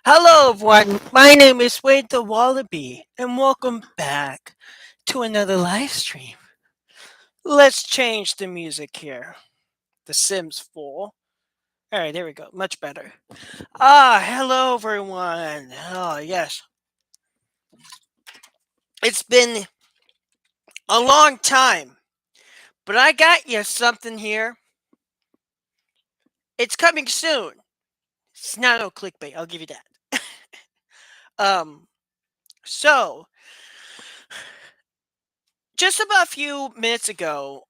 Hello, everyone. My name is Wade the Wallaby, and welcome back to another live stream. Let's change the music here. The Sims 4. All right, there we go. Much better. Hello, everyone. Oh, yes. It's been a long time, but I got you something here. It's coming soon. It's not no clickbait. I'll give you that. um, so just about a few minutes ago,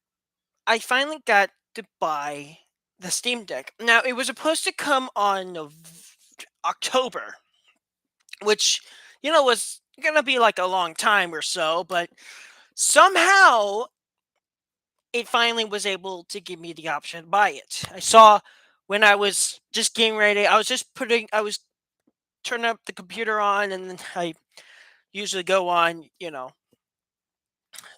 I finally got to buy the Steam Deck. Now, it was supposed to come on October, which, was going to be like a long time or so, but somehow it finally was able to give me the option to buy it. I saw when I was just getting ready, I was turning up the computer on, and then I usually go on,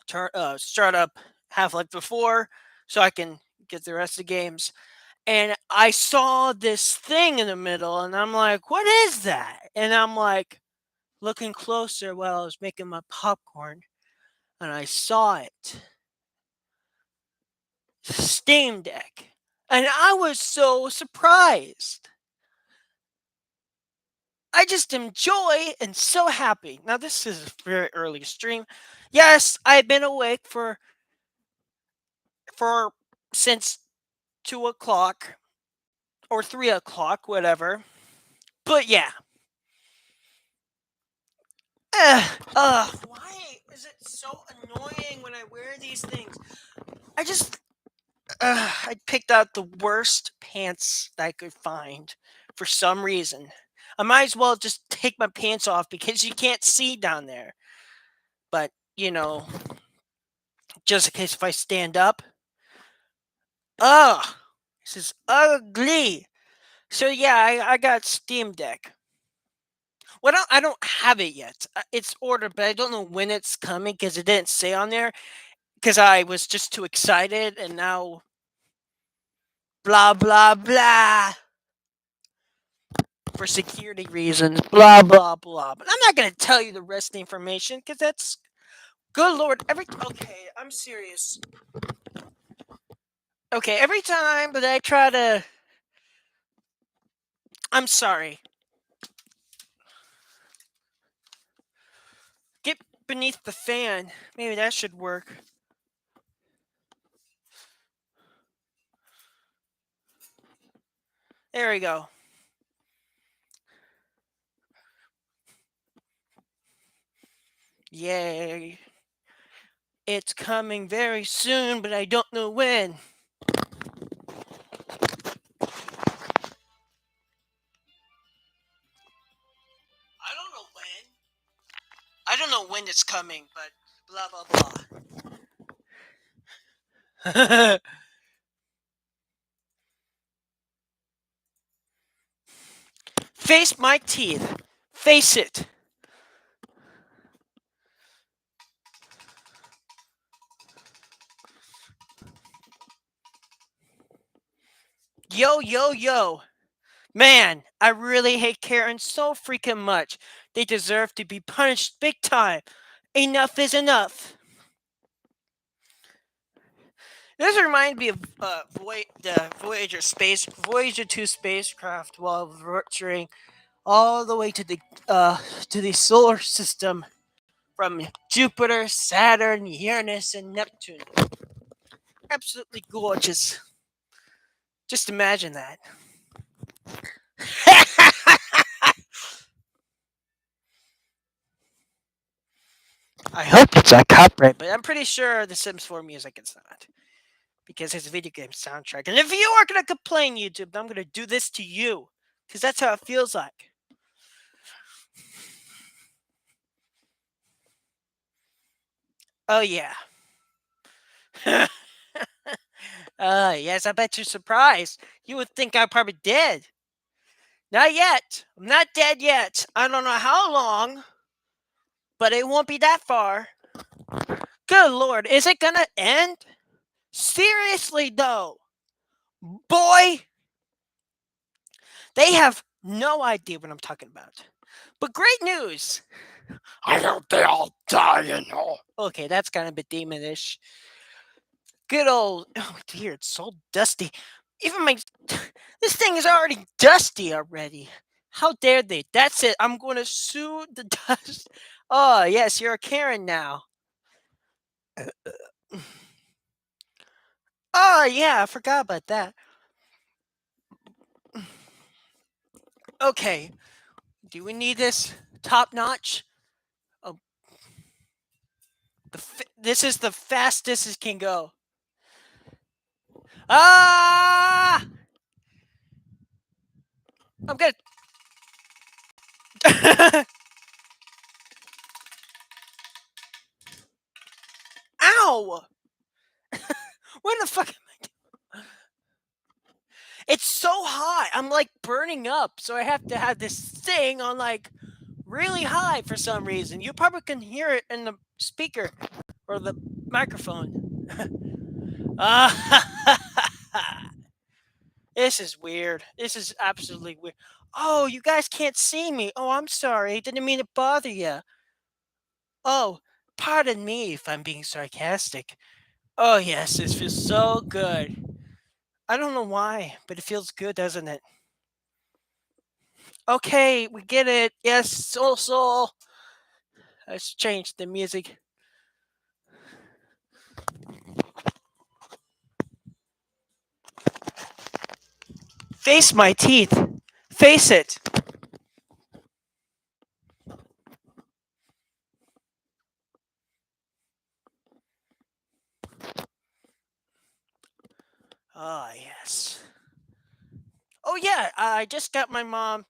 start up Half-Life before so I can get the rest of the games. And I saw this thing in the middle, and I'm like, "What is that?" And I'm like looking closer while I was making my popcorn, and I saw it. Steam Deck. And I was so surprised. I just am joy and so happy. Now this is a very early stream. Yes, I've been awake for since 2 o'clock or 3 o'clock, whatever. But yeah, why is it so annoying when I wear these things? I just, I picked out the worst pants that I could find for some reason. I might as well just take my pants off because you can't see down there. But, just in case if I stand up. Ugh, this is ugly. So yeah, I got Steam Deck. Well, I don't have it yet. It's ordered, but I don't know when it's coming because it didn't say on there. Because I was just too excited, and now blah blah blah for security reasons. Blah blah blah. But I'm not gonna tell you the rest of the information because that's good lord. Okay, I'm serious. Okay, every time that I try to, I'm sorry. Get beneath the fan. Maybe that should work. There we go. Yay. It's coming very soon, but I don't know when. I don't know when. I don't know when it's coming, but blah blah blah. Face my teeth. Face it. Yo, yo, yo. Man, I really hate Karen so freaking much. They deserve to be punished big time. Enough is enough. This reminds me of the Voyager 2 spacecraft while venturing all the way to the solar system from Jupiter, Saturn, Uranus, and Neptune. Absolutely gorgeous. Just imagine that. I hope it's not copyright, but I'm pretty sure the Sims 4 music is not. Because it's a video game soundtrack. And if you are going to complain, YouTube, I'm going to do this to you. Because that's how it feels like. Oh, yeah. Yes, I bet you're surprised. You would think I'm probably dead. Not yet. I'm not dead yet. I don't know how long, but it won't be that far. Good lord, is it gonna end? Seriously, though. Boy, they have no idea what I'm talking about. But great news! I hope they all die in hell. Okay, that's kind of a bit demonish. Good old. Oh dear, it's so dusty. Even my. This thing is already dusty already. How dare they? That's it. I'm going to sue the dust. Oh, yes, you're a Karen now. Oh, yeah, I forgot about that. Okay, do we need this top notch? Oh, this is the fastest it can go. Ah! I'm gonna. Ow! What the fuck? It's so hot. I'm like burning up, so I have to have this thing on like really high for some reason. You probably can hear it in the speaker or the microphone. This is weird. This is absolutely weird. Oh, you guys can't see me. Oh, I'm sorry. Didn't mean to bother you. Oh, pardon me if I'm being sarcastic. Oh, yes, this feels so good. I don't know why, but it feels good, doesn't it? Okay, we get it. Yes, Soul Soul. Let's change the music. Face my teeth. Face it. Ah, yes. Oh, yeah, I just got my mom,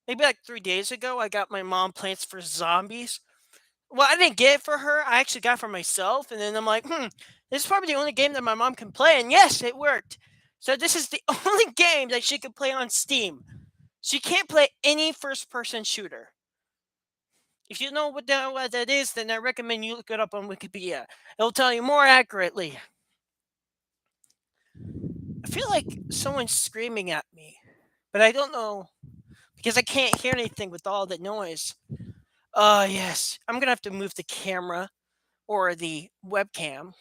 maybe like 3 days ago, I got my mom Plants for Zombies. Well, I didn't get it for her. I actually got it for myself. And then I'm like, this is probably the only game that my mom can play. And yes, it worked. So this is the only game that she can play on Steam. She can't play any first person shooter. If you know what that is, then I recommend you look it up on Wikipedia. It'll tell you more accurately. I feel like someone's screaming at me, but I don't know because I can't hear anything with all that noise. Yes. I'm going to have to move the camera or the webcam.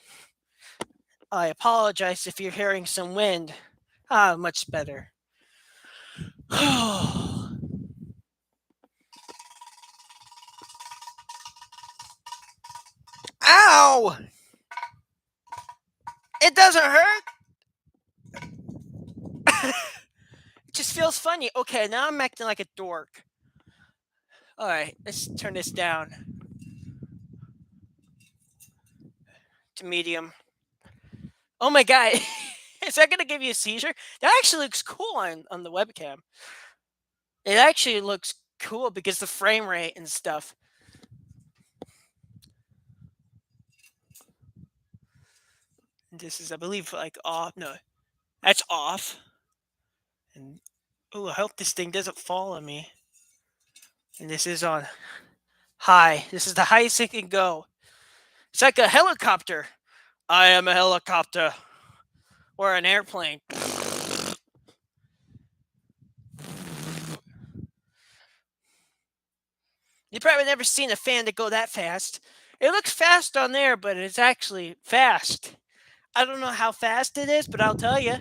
I apologize if you're hearing some wind. Ah, much better. Ow! It doesn't hurt. It just feels funny. Okay, now I'm acting like a dork. All right, let's turn this down to medium. Oh my god, is that gonna give you a seizure? That actually looks cool on the webcam. It actually looks cool because the frame rate and stuff. This is, I believe, like off. No, that's off. And oh, I hope this thing doesn't fall on me. And this is on high. This is the highest it can go. It's like a helicopter. I am a helicopter. Or an airplane. You probably never seen a fan that go that fast. It looks fast on there, but it's actually fast. I don't know how fast it is, but I'll tell you.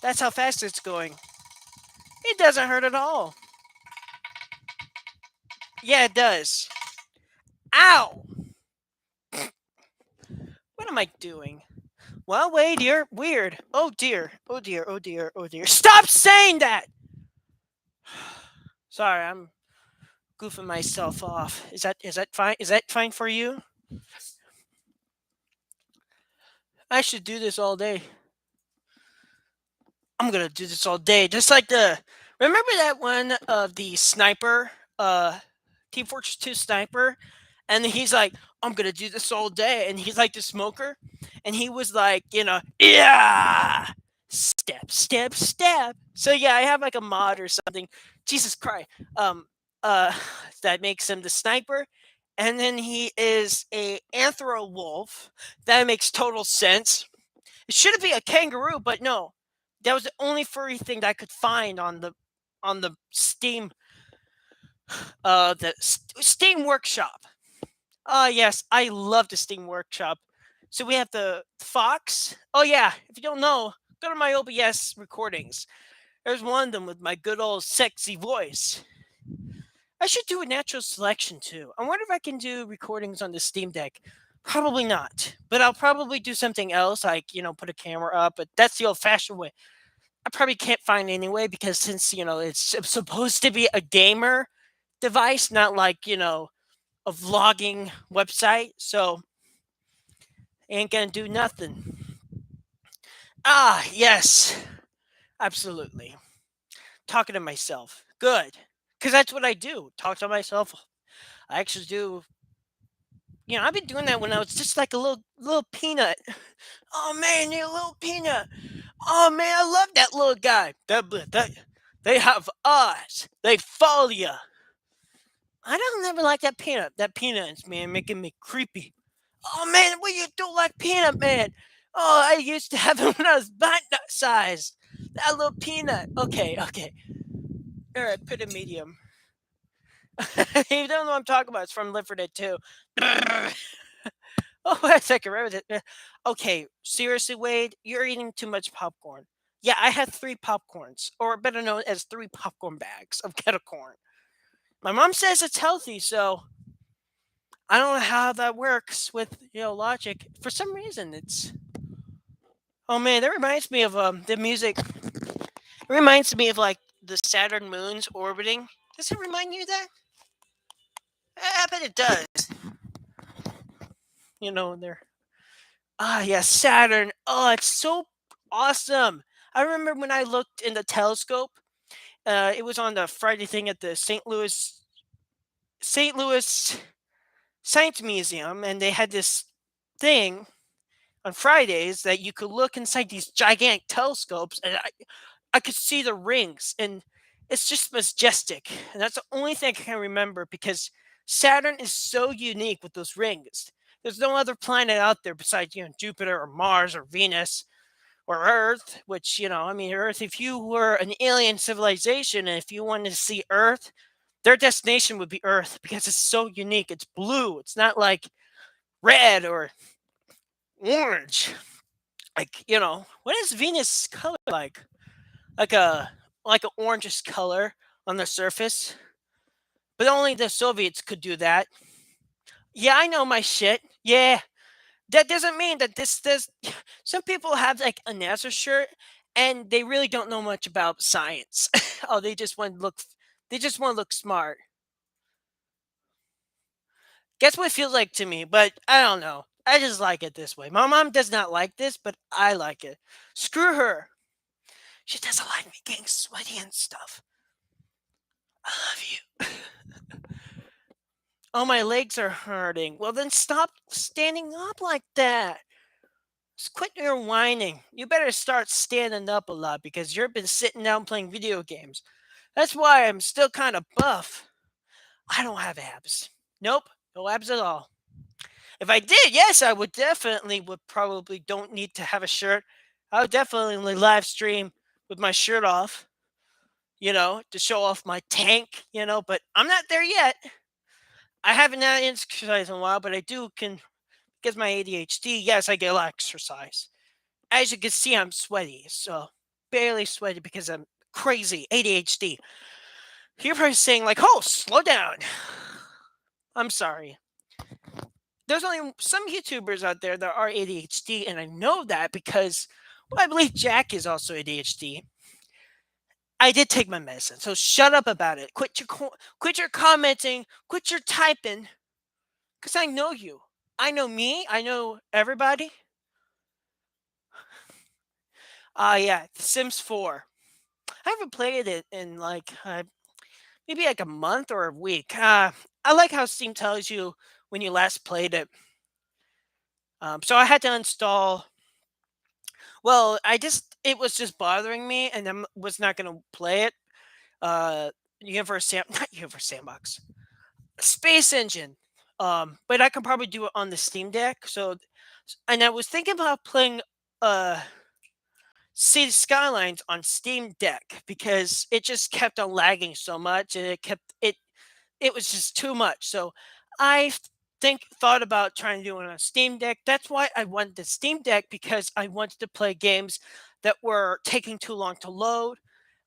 That's how fast it's going. It doesn't hurt at all. Yeah, it does. Ow! What am I doing? Well, wait, you're weird. Oh dear. Oh dear. Oh dear. Oh dear. Stop saying that! Sorry, I'm goofing myself off. Is that fine? Is that fine for you? I should do this all day. I'm gonna do this all day. Just like the remember that one of the sniper, Team Fortress 2 sniper? And he's like, I'm gonna do this all day. And he's like the smoker. And he was like, yeah. Step, step, step. So yeah, I have like a mod or something. Jesus Christ. Uh that makes him the sniper. And then he is a anthro wolf. That makes total sense. It should be a kangaroo, but no. That was the only furry thing that I could find on the on the Steam Steam Workshop. Yes, I love the Steam Workshop. So we have the Fox. Oh yeah, if you don't know, go to my OBS recordings. There's one of them with my good old sexy voice. I should do a natural selection too. I wonder if I can do recordings on the Steam Deck. Probably not, but I'll probably do something else, like put a camera up. But that's the old-fashioned way. I probably can't find anyway because since it's supposed to be a gamer device, not like a vlogging website, so ain't gonna do nothing. Ah, yes, absolutely. Talking to myself, good, because that's what I do. Talk to myself. I actually do. I've been doing that when I was just like a little peanut. Oh man, you little peanut. Oh man, I love that little guy. They have eyes. They follow you. I don't never like that peanut. That peanut's man making me creepy. Oh man, what you do like peanut man? Oh, I used to have him when I was that size. That little peanut. Okay, okay. All right, put a medium. You don't know what I'm talking about. It's from Live for Dead 2. Oh, wait a second. Okay, seriously, Wade, you're eating too much popcorn. Yeah, I had three popcorns, or better known as three popcorn bags of kettle corn. My mom says it's healthy, so I don't know how that works with logic. For some reason, it's oh man, that reminds me of the music. It reminds me of like the Saturn moons orbiting. Does it remind you of that? I bet it does. They're yeah, Saturn. Oh, it's so awesome. I remember when I looked in the telescope. It was on the Friday thing at the St. Louis Science Museum, and they had this thing on Fridays that you could look inside these gigantic telescopes, and I could see the rings, and it's just majestic. And that's the only thing I can remember because Saturn is so unique with those rings. There's no other planet out there besides Jupiter or Mars or Venus or Earth. Which I mean, Earth. If you were an alien civilization and if you wanted to see Earth, their destination would be Earth because it's so unique. It's blue. It's not like red or orange. Like what is Venus color like? Like a orangish color on the surface. But only the Soviets could do that. Yeah, I know my shit. Yeah, that doesn't mean that this. Some people have like a NASA shirt, and they really don't know much about science. Oh, they just want to look. They just want to look smart. Guess what it feels like to me, but I don't know. I just like it this way. My mom does not like this, but I like it. Screw her. She doesn't like me getting sweaty and stuff. I love you. Oh, my legs are hurting. Well, then stop standing up like that. Just quit your whining. You better start standing up a lot because you've been sitting down playing video games. That's why I'm still kind of buff. I don't have abs. Nope, no abs at all. If I did, yes, I would probably don't need to have a shirt. I would definitely live stream with my shirt off, to show off my tank, but I'm not there yet. I haven't had exercise in a while, but I do can because my ADHD. Yes, I get a lot of exercise. As you can see, I'm sweaty, so barely sweaty because I'm crazy ADHD. You're probably saying like, "Oh, slow down." I'm sorry. There's only some YouTubers out there that are ADHD, and I know that because well, I believe Jack is also ADHD. I did take my medicine, so shut up about it. Quit your commenting. Quit your typing, because I know you. I know me. I know everybody. Yeah, The Sims 4. I haven't played it in like maybe like a month or a week. I like how Steam tells you when you last played it. So I had to install. Well, it was just bothering me, and I was not going to play it. Universe Sam, not Universe Sandbox, Space Engine. But I can probably do it on the Steam Deck. And I was thinking about playing uh City Skylines on Steam Deck because it just kept on lagging so much, and it was just too much. So I thought about trying to do it on a Steam Deck. That's why I wanted the Steam Deck, because I wanted to play games that were taking too long to load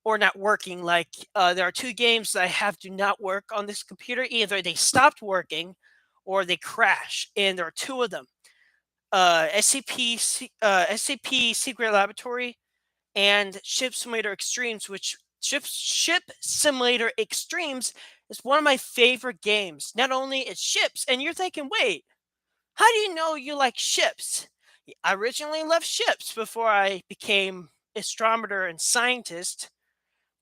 or not working. Like there are two games that I have do not work on this computer. Either they stopped working or they crash, and there are two of them. SCP Secret Laboratory and Ship Simulator Extremes, which Ship Simulator Extremes is one of my favorite games. Not only it's ships, and you're thinking, wait, how do you know you like ships? I originally loved ships before I became astronomer and scientist.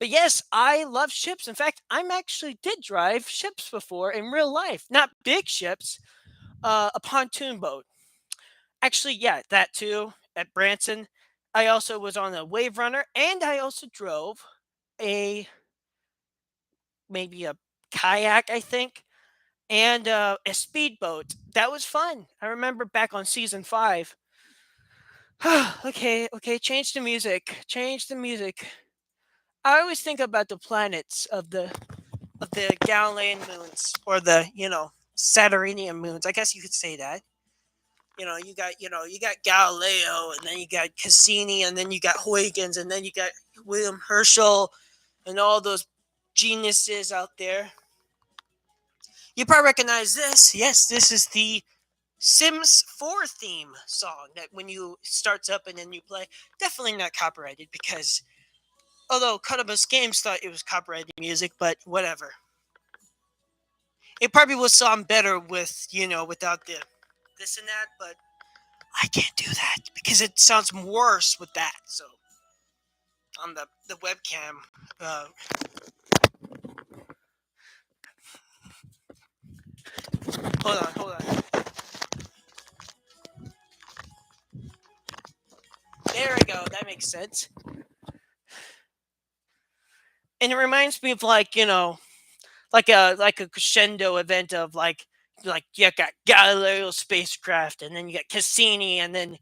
But yes, I love ships. In fact, I'm actually did drive ships before in real life. Not big ships, a pontoon boat. Actually, yeah, that too at Branson. I also was on a Wave Runner, and I also drove a maybe a kayak, I think, and a speedboat. That was fun. I remember back on season 5. Okay, okay, change the music. Change the music. I always think about the planets of the Galilean moons, or the, Saturnian moons. I guess you could say that. You got Galileo, and then you got Cassini, and then you got Huygens, and then you got William Herschel, and all those geniuses out there. You probably recognize this. Yes, this is the Sims 4 theme song that when you starts up and then you play. Definitely not copyrighted, because although Cannabis Games thought it was copyrighted music, but whatever. It probably would sound better with, without the this and that, but I can't do that because it sounds worse with that. So on the webcam, uh, hold on. There we go. That makes sense. And it reminds me of, like, like a crescendo event of, like you got Galileo spacecraft, and then you got Cassini, and then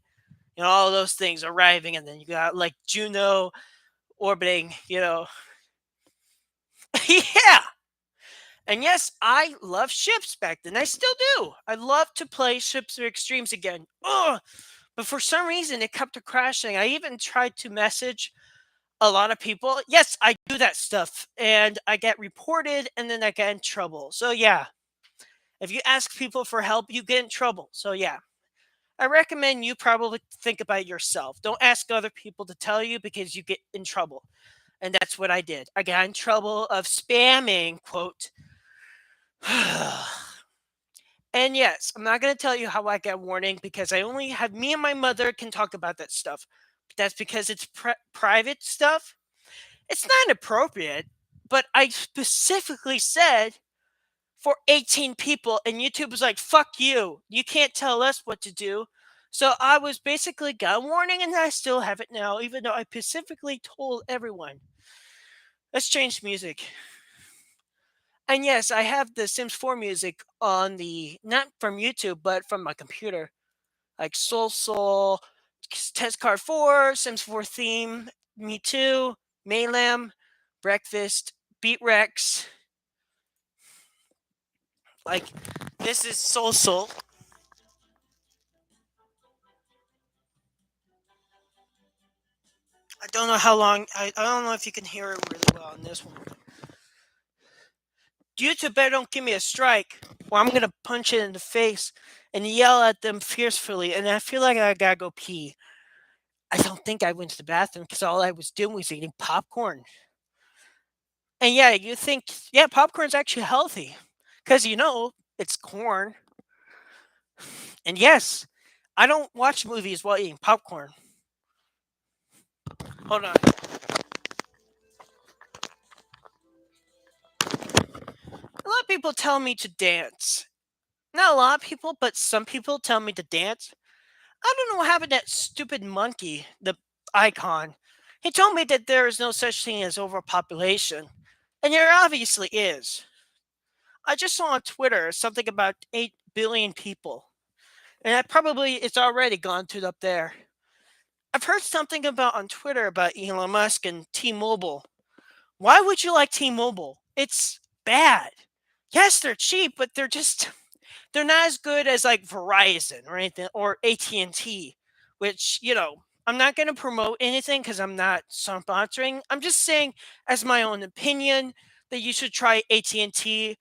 all those things arriving, and then you got like Juno orbiting. Yeah. And yes, I love ships back then. I still do. I love to play Ships of Extremes again. Ugh. But for some reason, it kept crashing. I even tried to message a lot of people. Yes, I do that stuff, and I get reported, and then I get in trouble. So yeah, if you ask people for help, you get in trouble. So yeah, I recommend you probably think about it yourself. Don't ask other people to tell you, because you get in trouble. And that's what I did. I got in trouble of spamming, quote. And yes, I'm not going to tell you how I got warning, because I only have me and my mother can talk about that stuff. But that's because it's private stuff. It's not inappropriate, but I specifically said for 18 people, and YouTube was like, fuck you. You can't tell us what to do. So I was basically got a warning, and I still have it now, even though I specifically told everyone. Let's change music. And yes, I have the Sims 4 music on the, not from YouTube, but from my computer. Like Soul Soul, Test Card 4, Sims 4 theme, Me Too, Maylam, Breakfast, Beat Rex. Like, this is Soul Soul. I don't know how long, I don't know if you can hear it really well on this one. YouTube better don't give me a strike, or I'm gonna punch it in the face and yell at them fiercely, and I feel like I gotta go pee. I don't think I went to the bathroom, because all I was doing was eating popcorn. And yeah, you think, yeah, popcorn's actually healthy, because it's corn. And yes, I don't watch movies while eating popcorn. Hold on. A lot of people tell me to dance. Not a lot of people, but some people tell me to dance. I don't know what happened to that stupid monkey, the icon. He told me that there is no such thing as overpopulation. And there obviously is. I just saw on Twitter something about 8 billion people. And that probably it's already gone to up there. I've heard something about on Twitter about Elon Musk and T-Mobile. Why would you like T-Mobile? It's bad. Yes, they're cheap, but they're not as good as like Verizon or anything or AT&T, which, I'm not going to promote anything cuz I'm not sponsoring. I'm just saying as my own opinion that you should try AT&T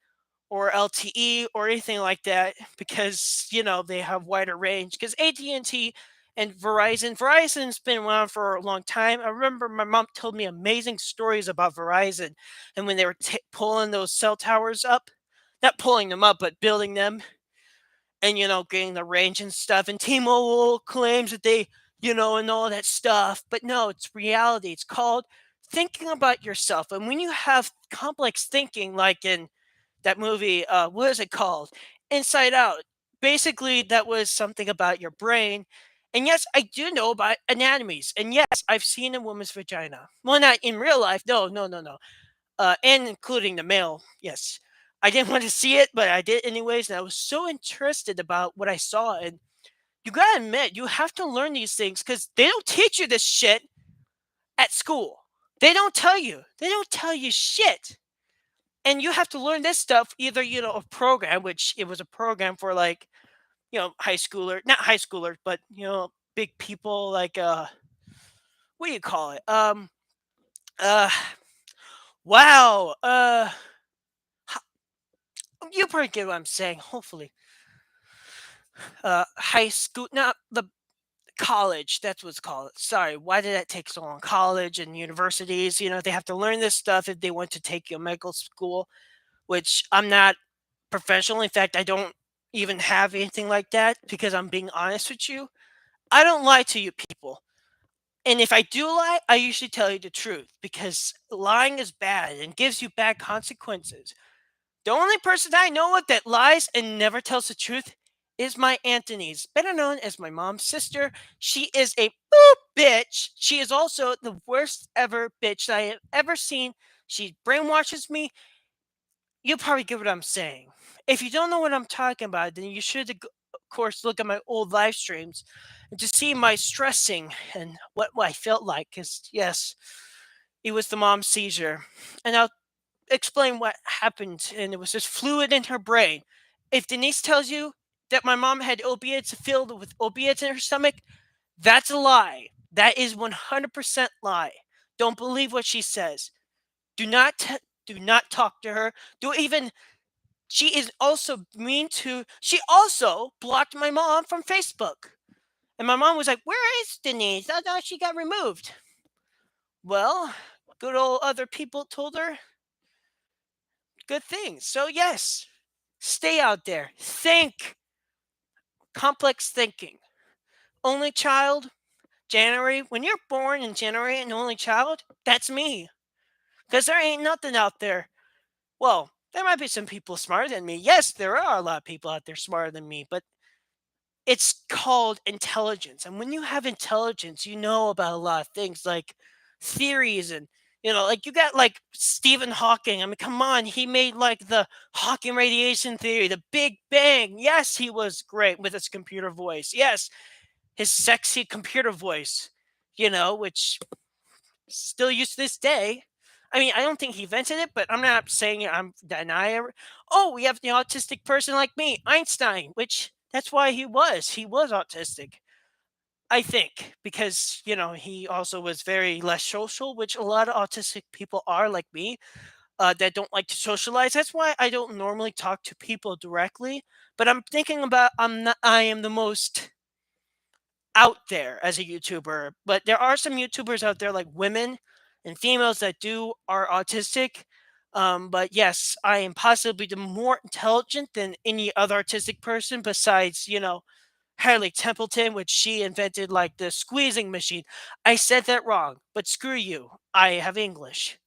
or LTE or anything like that because they have wider range because AT&T and Verizon's been around for a long time. I remember my mom told me amazing stories about Verizon and when they were pulling those cell towers up, not pulling them up but building them and getting the range and stuff, and T-Mobile claims that and all that stuff, but no, it's reality. It's called thinking about yourself. And when you have complex thinking like in that movie, what is it called? Inside Out. Basically, that was something about your brain. And yes, I do know about anatomies. And yes, I've seen a woman's vagina. Well, not in real life. No, no, no, no. And including the male. Yes. I didn't want to see it, but I did anyways. And I was so interested about what I saw. And you got to admit, you have to learn these things because they don't teach you this shit at school. They don't tell you. They don't tell you shit, and you have to learn this stuff either a program, which it was a program for like high schooler, not high schoolers, but big people like what do you call it, uh wow, you probably get what I'm saying, hopefully. High school, not the college, that's what's called. Sorry, why did that take so long? College and universities, they have to learn this stuff if they want to take you a medical school, which I'm not professional. In fact, I don't even have anything like that because I'm being honest with you. I don't lie to you people. And if I do lie, I usually tell you the truth because lying is bad and gives you bad consequences. The only person I know of that lies and never tells the truth is my Anthony's, better known as my mom's sister. She is a boop bitch. She is also the worst ever bitch that I have ever seen. She brainwashes me. You'll probably get what I'm saying. If you don't know what I'm talking about, then you should, of course, look at my old live streams and to see my stressing and what I felt like. Because, yes, it was the mom's seizure. And I'll explain what happened. And it was just fluid in her brain. If Denise tells you that my mom had opiates filled with opiates in her stomach, that's a lie. That is 100% lie. Don't believe what she says. Do not do not talk to her. Do even she is also mean to she also blocked my mom from Facebook. And my mom was like, "Where is Denise? I thought she got removed." Well, good old other people told her good things. So yes, stay out there. Think. Complex thinking. Only child, January. When you're born in January and only child, that's me. Because there ain't nothing out there. Well, there might be some people smarter than me. Yes, there are a lot of people out there smarter than me, but it's called intelligence. And when you have intelligence, you know about a lot of things like theories and like you got like Stephen Hawking. I mean, come on, he made like the Hawking radiation theory, the Big Bang. Yes, he was great with his computer voice. Yes, his sexy computer voice, which still used to this day. I mean, I don't think he invented it, but I'm not saying I'm denying. Oh, we have the autistic person like me, Einstein, which that's why he was autistic. I think because he also was very less social, which a lot of autistic people are like me, that don't like to socialize. That's why I don't normally talk to people directly. But I'm thinking about I am the most out there as a YouTuber, but there are some YouTubers out there like women and females that do are autistic. But yes, I am possibly the more intelligent than any other autistic person besides, Harley Templeton, which she invented like the squeezing machine. I said that wrong, but screw you. I have English.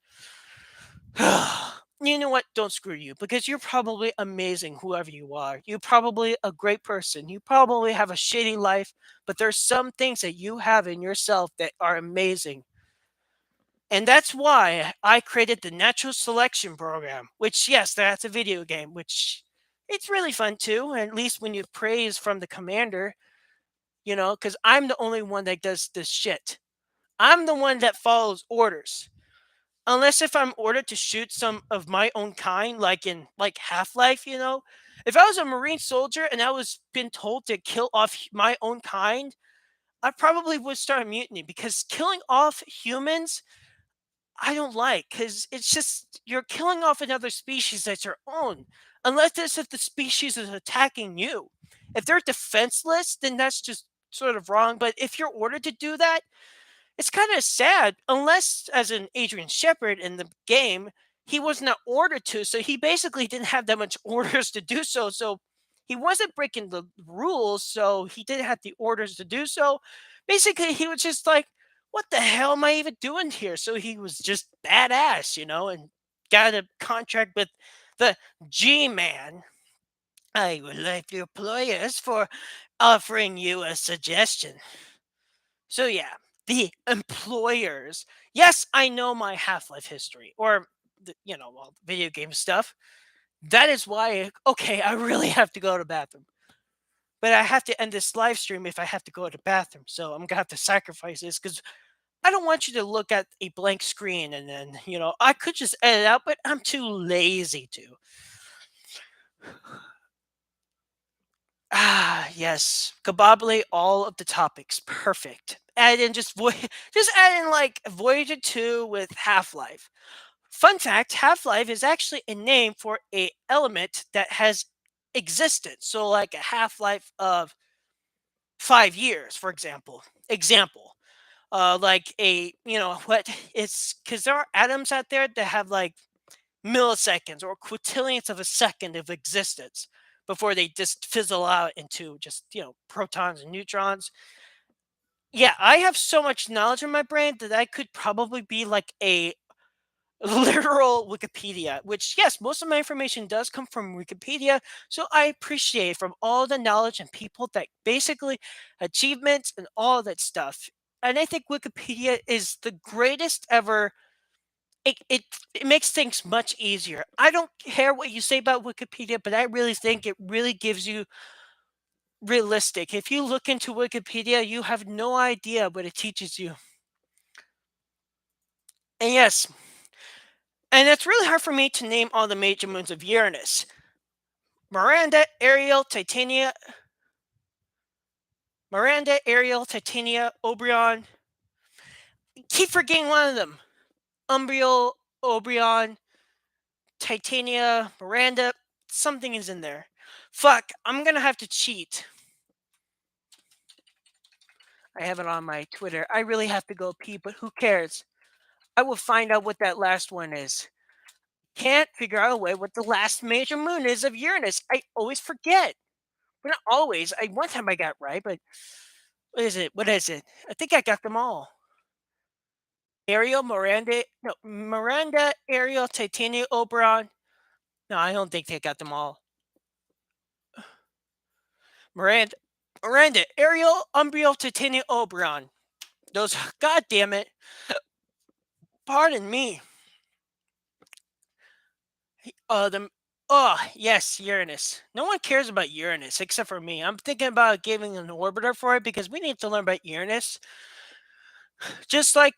You know what? Don't screw you because you're probably amazing, whoever you are. You're probably a great person. You probably have a shitty life, but there's some things that you have in yourself that are amazing. And that's why I created the natural selection program, which, yes, that's a video game, which it's really fun too. At least when you praise from the commander, Because I'm the only one that does this shit. I'm the one that follows orders. Unless if I'm ordered to shoot some of my own kind, like in like Half-Life, if I was a Marine soldier and I was been told to kill off my own kind, I probably would start a mutiny because killing off humans I don't like because it's just you're killing off another species that's your own. Unless it's if the species is attacking you. If they're defenseless, then that's just sort of wrong. But if you're ordered to do that, it's kind of sad. Unless, as an Adrian Shepard in the game, he was not ordered to, so he basically didn't have that much orders to do so. So he wasn't breaking the rules, so he didn't have the orders to do so. Basically, he was just like, what the hell am I even doing here? So he was just badass, and got a contract with the G Man. I would like to employ us for offering you a suggestion. So yeah, the employers. Yes, I know my Half-Life history or well, video game stuff. That is why okay, I really have to go to the bathroom. But I have to end this live stream if I have to go to the bathroom. So I'm gonna have to sacrifice this because I don't want you to look at a blank screen and then, I could just edit out, but I'm too lazy to. Ah, yes. Kabobble all of the topics. Perfect. Add in just add in like Voyager 2 with Half-Life. Fun fact, Half-Life is actually a name for a element that has existed. So like a half-life of 5 years, for example. Example. Like a, what it's cuz there are atoms out there that have like milliseconds or quintillions of a second of existence before they just fizzle out into just protons and neutrons. Yeah, I have so much knowledge in my brain that I could probably be like a literal Wikipedia, which yes, most of my information does come from Wikipedia, so I appreciate from all the knowledge and people that basically achievements and all that stuff. And I think Wikipedia is the greatest ever. It makes things much easier. I don't care what you say about Wikipedia, but I really think it really gives you realistic. If you look into Wikipedia, you have no idea what it teaches you. And yes, and it's really hard for me to name all the major moons of Uranus. Miranda, Ariel, Titania, Oberon. Keep forgetting one of them. Umbriel, Oberon, Titania, Miranda. Something is in there. Fuck, I'm gonna have to cheat. I have it on my Twitter. I really have to go pee, but who cares? I will find out what that last one is. Can't figure out a way what the last major moon is of Uranus. I always forget. But not always. One time I got right, but what is it? What is it? I think I got them all. Miranda, Ariel, Titania, Oberon. No, I don't think they got them all. Miranda, Ariel, Umbriel, Titania, Oberon. Those, god damn it. Pardon me. The Oh, yes, Uranus. No one cares about Uranus except for me. I'm thinking about giving an orbiter for it because we need to learn about Uranus. Just like,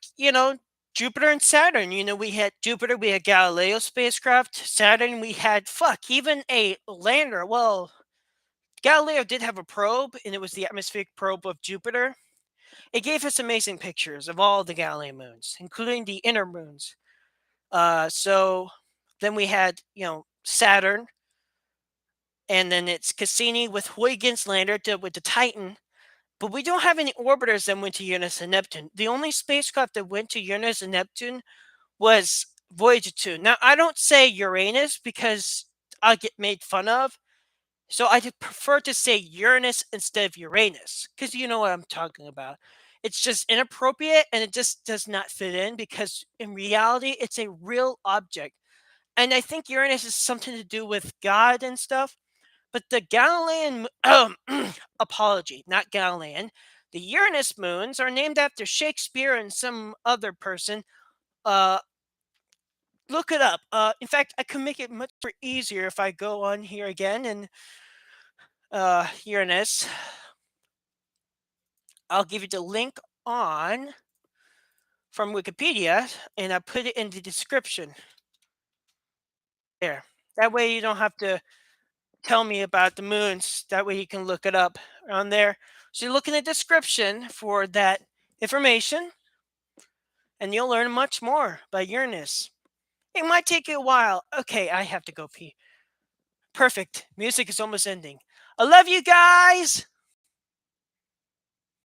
Jupiter and Saturn. We had Jupiter, we had Galileo spacecraft. Saturn, we had, fuck, even a lander. Well, Galileo did have a probe, and it was the atmospheric probe of Jupiter. It gave us amazing pictures of all the Galilean moons, including the inner moons. So then we had, Saturn, and then it's Cassini with Huygens lander with the Titan. But we don't have any orbiters that went to Uranus and Neptune. The only spacecraft that went to Uranus and Neptune was Voyager 2. Now, I don't say Uranus because I'll get made fun of. So I prefer to say Uranus instead of Uranus because you know what I'm talking about. It's just inappropriate and it just does not fit in because in reality, it's a real object. And I think Uranus is something to do with God and stuff. But the Galilean, apology, not Galilean, the Uranus moons are named after Shakespeare and some other person. Uh, Look it up. In fact, I can make it much more easier if I go on here again and Uranus. I'll give you the link on from Wikipedia, and I put it in the description there. That way you don't have to tell me about the moons. That way you can look it up on there. So you look in the description for that information, and you'll learn much more about Uranus. It might take you a while. Okay, I have to go pee. Perfect. Music is almost ending. I love you guys.